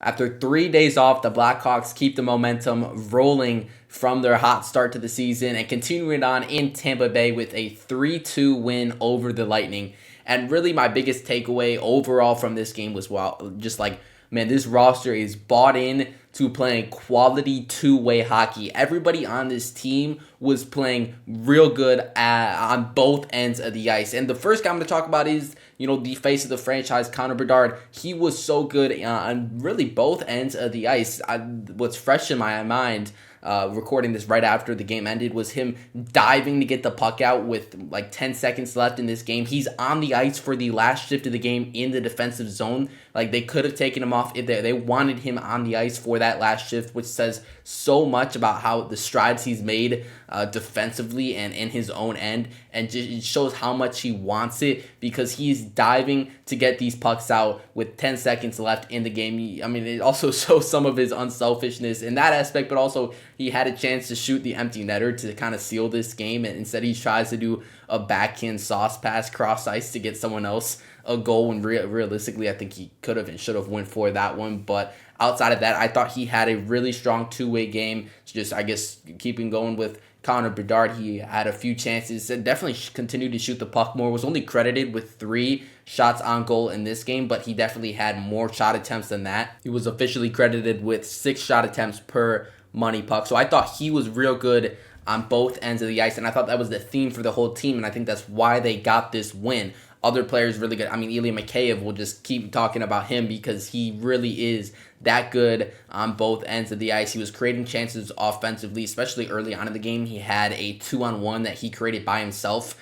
After 3 days off, the Blackhawks keep the momentum rolling from their hot start to the season and continue it on in Tampa Bay with a 3-2 win over the Lightning. And really, my biggest takeaway overall from this game was, well, just like, man, this roster is bought in to playing quality two-way hockey. Everybody on this team was playing real good on both ends of the ice. And the first guy I'm going to talk about is, the face of the franchise, Connor Bedard. He was so good on really both ends of the ice. What's fresh in my mind, recording this right after the game ended, was him diving to get the puck out with like 10 seconds left in this game. He's on the ice for the last shift of the game in the defensive zone. Like, they could have taken him off if they wanted him on the ice for that last shift, which says so much about how the strides he's made defensively and in his own end, and it shows how much he wants it, because he's diving to get these pucks out with 10 seconds left in the game. It also shows some of his unselfishness in that aspect, but also he had a chance to shoot the empty netter to kind of seal this game, and instead he tries to do a backhand sauce pass cross ice to get someone else a goal, when realistically I think he could have and should have went for that one. But outside of that, I thought he had a really strong two-way game. Just, I guess, keeping going with Connor Bedard, he had a few chances and definitely continued to shoot the puck more. Was only credited with 3 shots on goal in this game, but he definitely had more shot attempts than that. He was officially credited with 6 shot attempts per money puck. So I thought he was real good on both ends of the ice, and I thought that was the theme for the whole team, and I think that's why they got this win. Other players really good. Ilya Mikheyev, will just keep talking about him because he really is that good on both ends of the ice. He was creating chances offensively, especially early on in the game. He had a 2-on-1 that he created by himself.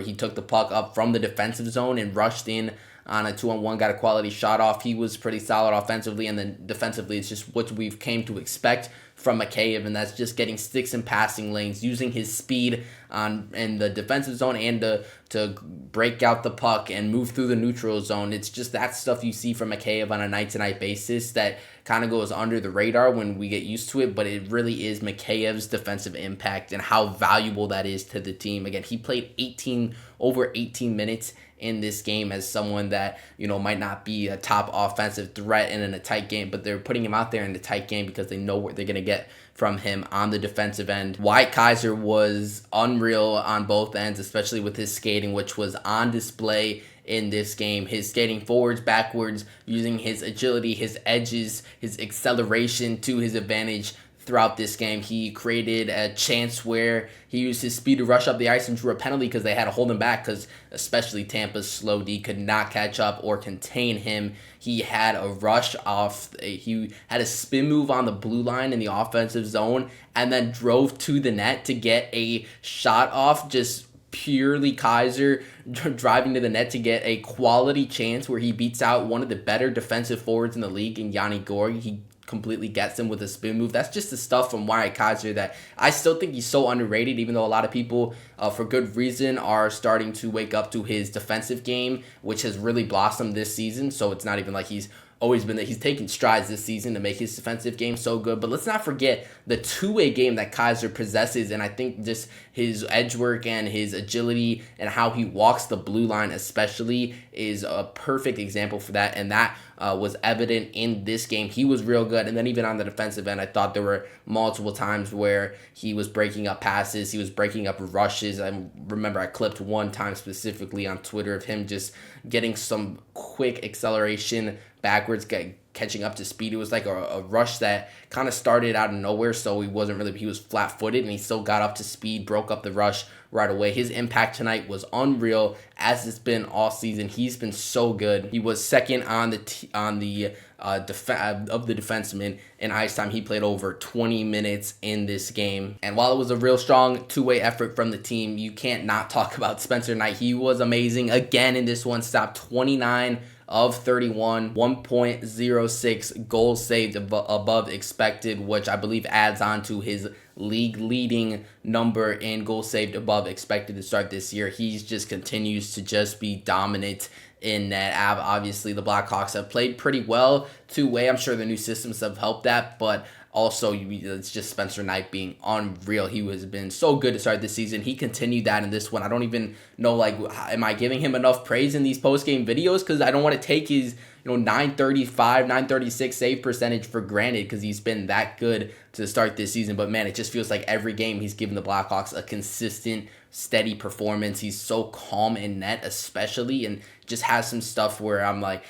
He took the puck up from the defensive zone and rushed in on a 2-on-1, got a quality shot off. He was pretty solid offensively, and then defensively, it's just what we've came to expect from Mikheyev, and that's just getting sticks in passing lanes, using his speed in the defensive zone and to break out the puck and move through the neutral zone. It's just that stuff you see from Mikheyev on a night-to-night basis that kind of goes under the radar when we get used to it, but it really is Mikheyev's defensive impact and how valuable that is to the team. Again, he played over 18 minutes in this game as someone that, might not be a top offensive threat in a tight game, but they're putting him out there in the tight game because they know what they're going to get from him on the defensive end. Wyatt Kaiser was unreal on both ends, especially with his skating, which was on display in this game. His skating forwards, backwards, using his agility, his edges, his acceleration to his advantage throughout this game. He created a chance where he used his speed to rush up the ice and drew a penalty because they had to hold him back, because especially Tampa's slow D could not catch up or contain him. He had a rush he had a spin move on the blue line in the offensive zone and then drove to the net to get a shot off, just purely Kaiser driving to the net to get a quality chance where he beats out one of the better defensive forwards in the league in Yanni Gourde. He completely gets him with a spin move. That's just the stuff from Wyatt Kaiser that I still think he's so underrated, even though a lot of people, for good reason, are starting to wake up to his defensive game, which has really blossomed this season. So it's not even like he's always been that. He's taken strides this season to make his defensive game so good. But let's not forget the two-way game that Kaiser possesses, and I think just his edge work and his agility and how he walks the blue line especially is a perfect example for that, and that was evident in this game. He was real good, and then even on the defensive end, I thought there were multiple times where he was breaking up passes, he was breaking up rushes. I remember I clipped one time specifically on Twitter of him just getting some quick acceleration backwards, catching up to speed. It was like a rush that kind of started out of nowhere, so he was flat-footed, and he still got up to speed, broke up the rush right away. His impact tonight was unreal, as it's been all season. He's been so good. He was second of the defensemen in ice time. He played over 20 minutes in this game, and while it was a real strong two-way effort from the team, you can't not talk about Spencer Knight. He was amazing again in this one. Stopped 29 of 31, 1.06 goals saved above expected, which I believe adds on to his league leading number in goals saved above expected to start this year. He just continues to just be dominant in net. Obviously, the Blackhawks have played pretty well two-way. I'm sure the new systems have helped that, but also, it's just Spencer Knight being unreal. He has been so good to start this season. He continued that in this one. I don't even know, like, am I giving him enough praise in these post-game videos? Because I don't want to take his 935, 936 save percentage for granted, because he's been that good to start this season. But man, it just feels like every game he's given the Blackhawks a consistent, steady performance. He's so calm in net, especially, and just has some stuff where I'm like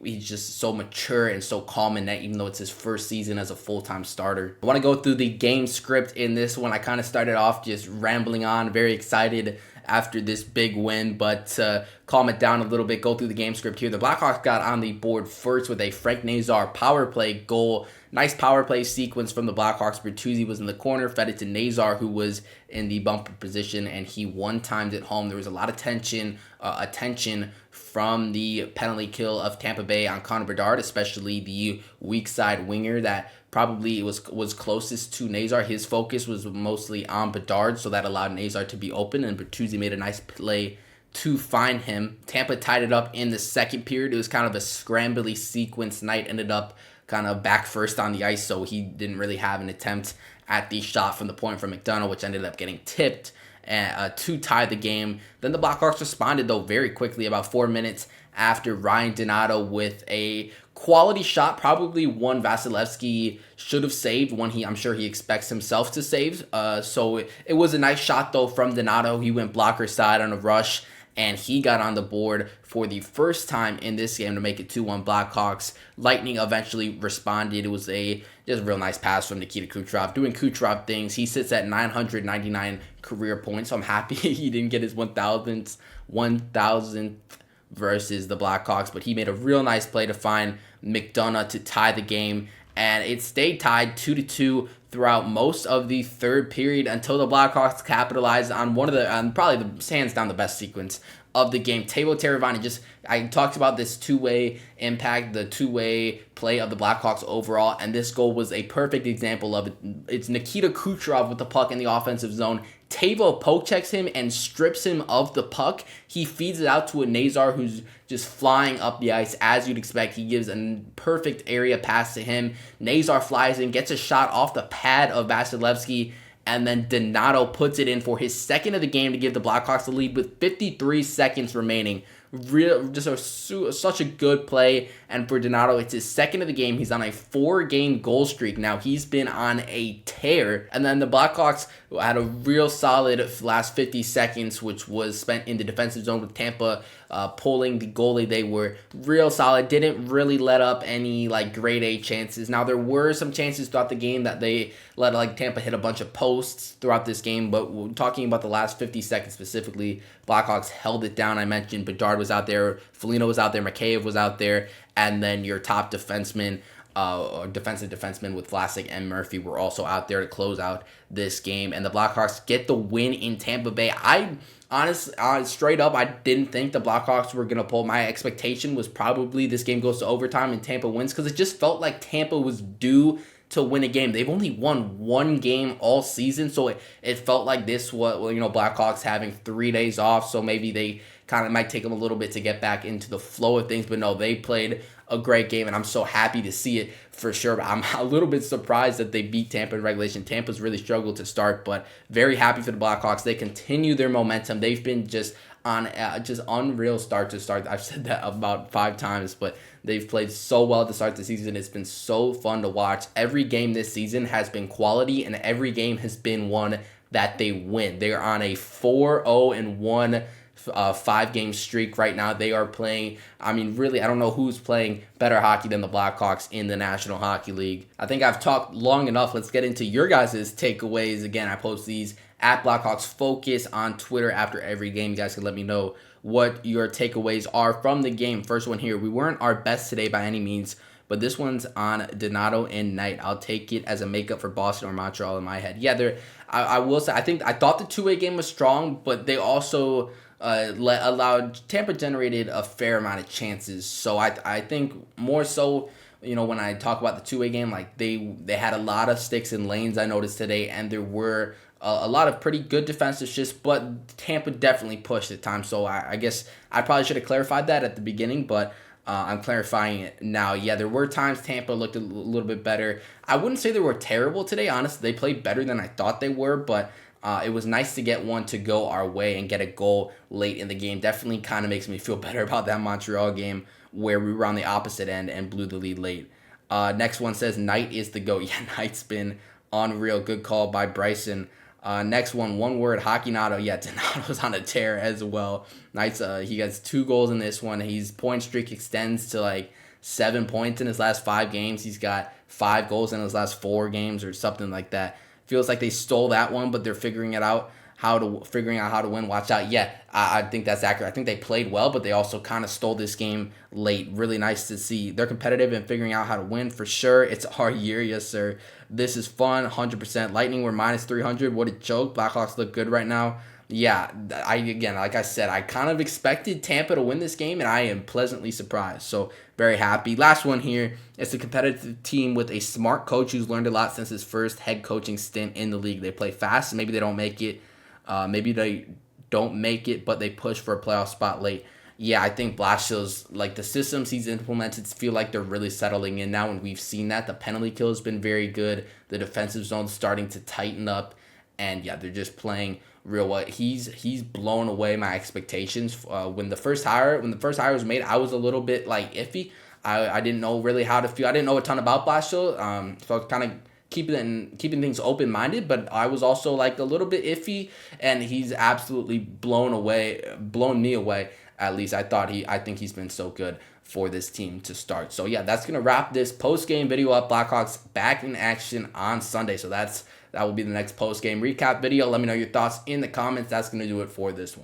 he's just so mature and so calm in net, even though it's his first season as a full-time starter. I want to go through the game script in this one. I kind of started off just rambling on, very excited after this big win, but calm it down a little bit, go through the game script here. The Blackhawks got on the board first with a Frank Nazar power play goal. Nice power play sequence from the Blackhawks. Bertuzzi was in the corner, fed it to Nazar, who was in the bumper position, and he one-timed it home. There was a lot of attention from the penalty kill of Tampa Bay on Connor Bedard, especially the weak side winger that probably was closest to Nazar. His focus was mostly on Bedard, so that allowed Nazar to be open, and Bertuzzi made a nice play to find him. Tampa tied it up in the second period. It was kind of a scrambly sequence. Knight ended up kind of back first on the ice, so he didn't really have an attempt at the shot from the point from McDonough, which ended up getting tipped to tie the game. Then the Blackhawks responded, though, very quickly, about 4 minutes after Ryan Donato with a quality shot, probably one Vasilevsky should have saved, one I'm sure he expects himself to save. So it was a nice shot, though, from Donato. He went blocker side on a rush, and he got on the board for the first time in this game to make it 2-1 Blackhawks. Lightning eventually responded. It was just a real nice pass from Nikita Kucherov, doing Kucherov things. He sits at 999 career points, so I'm happy he didn't get his 1,000th versus the Blackhawks, but he made a real nice play to find McDonough to tie the game, and it stayed tied 2-2 throughout most of the third period until the Blackhawks capitalized on one of the, probably the hands down the best sequence of the game. Teuvo Teravainen, I talked about this two-way impact, the two-way play of the Blackhawks overall, and this goal was a perfect example of it. It's Nikita Kucherov with the puck in the offensive zone. Teuvo poke checks him and strips him of the puck. He feeds it out to a Nazar who's just flying up the ice as you'd expect. He gives a perfect area pass to him. Nazar flies in, gets a shot off the pad of Vasilevsky, and then Donato puts it in for his second of the game to give the Blackhawks the lead with 53 seconds remaining. Such a good play, and for Donato, it's his second of the game. He's on a 4-game goal streak now. He's been on a tear, and then the Blackhawks had a real solid last 50 seconds, which was spent in the defensive zone with Tampa pulling the goalie. They were real solid, didn't really let up any grade A chances. Now, there were some chances throughout the game that they let Tampa hit a bunch of posts throughout this game, but talking about the last 50 seconds specifically, Blackhawks held it down. I mentioned Bedard was out there, Foligno was out there, Mikheyev was out there, and then your top defenseman, defensive defensemen with Vlasic and Murphy were also out there to close out this game, and the Blackhawks get the win in Tampa Bay. Straight up, I didn't think the Blackhawks were going to pull. My expectation was probably this game goes to overtime and Tampa wins, because it just felt like Tampa was due to win a game. They've only won one game all season, so it felt like this was, Blackhawks having 3 days off, so maybe they kind of might take them a little bit to get back into the flow of things, but no, they played a great game, and I'm so happy to see it for sure. But I'm a little bit surprised that they beat Tampa in regulation. Tampa's really struggled to start, but very happy for the Blackhawks. They continue their momentum. They've been just on just unreal start to start. I've said that about 5 times, but they've played so well to start the season. It's been so fun to watch. Every game this season has been quality, and every game has been one that they win. They're on a 4-0-1 5-game streak right now. They are playing, really, I don't know who's playing better hockey than the Blackhawks in the National Hockey League. I think I've talked long enough. Let's get into your guys' takeaways. Again, I post these at Blackhawks Focus on Twitter after every game. You guys can let me know what your takeaways are from the game. First one here. We weren't our best today by any means, but this one's on Donato and Knight. I'll take it as a makeup for Boston or Montreal in my head. Yeah, I will say, I thought the two-way game was strong, but they also allowed, Tampa generated a fair amount of chances. So I think more so, when I talk about the two-way game, they had a lot of sticks and lanes I noticed today, and there were a lot of pretty good defensive shifts, but Tampa definitely pushed at times. So I guess I probably should have clarified that at the beginning, but I'm clarifying it now. Yeah, there were times Tampa looked a little bit better. I wouldn't say they were terrible today. Honestly, they played better than I thought they were, but it was nice to get one to go our way and get a goal late in the game. Definitely kind of makes me feel better about that Montreal game where we were on the opposite end and blew the lead late. Next one says Knight is the GOAT. Yeah, Knight's been unreal. Good call by Bryson. Next one word, Hockey Nato. Yeah, Donato's on a tear as well. Knights, he gets 2 goals in this one. His point streak extends to like 7 points in his last 5 games. He's got 5 goals in his last 4 games or something like that. Feels like they stole that one, but they're figuring out how to win. Watch out. Yeah, I think that's accurate. I think they played well, but they also kind of stole this game late. Really nice to see. They're competitive and figuring out how to win for sure. It's our year, yes sir. This is fun, 100%. Lightning were minus 300. What a joke. Blackhawks look good right now. Yeah, like I said, I kind of expected Tampa to win this game, and I am pleasantly surprised. So very happy. Last one here. It's a competitive team with a smart coach who's learned a lot since his first head coaching stint in the league. They play fast. Maybe they don't make it. But they push for a playoff spot late. Yeah, I think Blashill's, like, the systems he's implemented feel like they're really settling in now, and we've seen that. The penalty kill has been very good. The defensive zone's starting to tighten up, and yeah, they're just playing real well. He's blown away my expectations. When the first hire was made, I was a little bit like iffy. I didn't know really how to feel. I didn't know a ton about Blashill, so I was kind of keeping things open minded, but I was also like a little bit iffy, and he's absolutely blown me away. At least I think he's been so good for this team to start. So yeah, that's gonna wrap this post game video up. Blackhawks back in action on Sunday. So that will be the next post game recap video. Let me know your thoughts in the comments. That's gonna do it for this one.